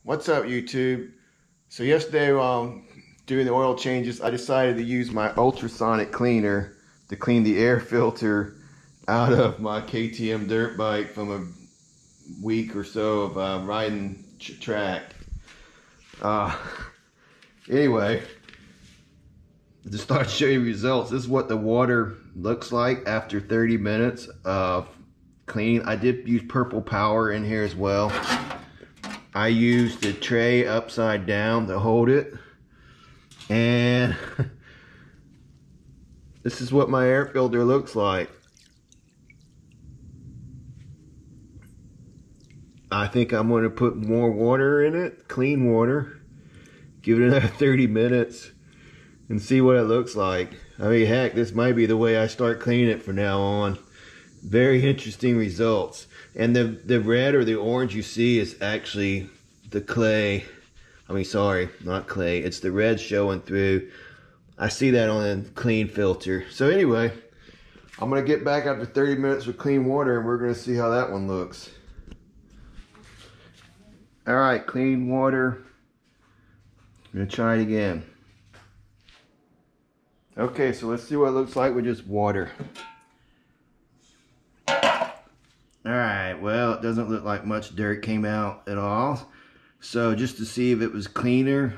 What's up, YouTube? So yesterday, doing the oil changes, I decided to use my ultrasonic cleaner to clean the air filter out of my KTM dirt bike from a week or so of riding track. Anyway, to start showing you results, this is what the water looks like after 30 minutes of cleaning. I did use purple power in here as well. I used the tray upside down to hold it, and this is what my air filter looks like. I think I'm going to put more water in it, clean water, give it another 30 minutes and see what it looks like. I mean, heck, this might be the way I start cleaning it from now on. Very interesting results. And the red or the orange you see is actually the clay. I mean, sorry, not clay. It's the red showing through. I see that on a clean filter. So anyway, I'm going to get back after 30 minutes with clean water and we're going to see how that one looks. Alright, clean water. I'm going to try it again. Okay, so let's see what it looks like with just water. Alright, well, it doesn't look like much dirt came out at all. So just to see if it was cleaner,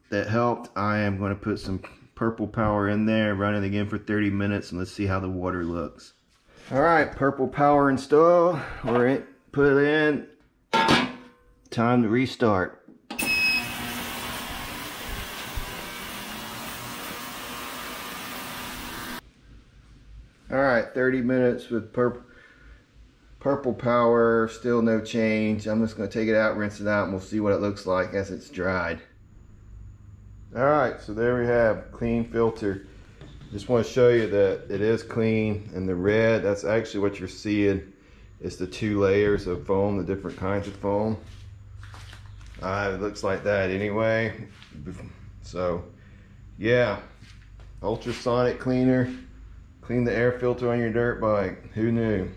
that helped, I am going to put some purple power in there, run it again for 30 minutes, and let's see how the water looks. Alright, purple power installed. We're put it in. Time to restart. Alright, 30 minutes with purple power, still no change. I'm just going to take it out, rinse it out, and we'll see what it looks like as it's dried. Alright, so there we have clean filter. Just want to show you that it is clean, and the red, that's actually what you're seeing. It's the two layers of foam, the different kinds of foam. It looks like that anyway. So yeah, ultrasonic cleaner, clean the air filter on your dirt bike. Who knew?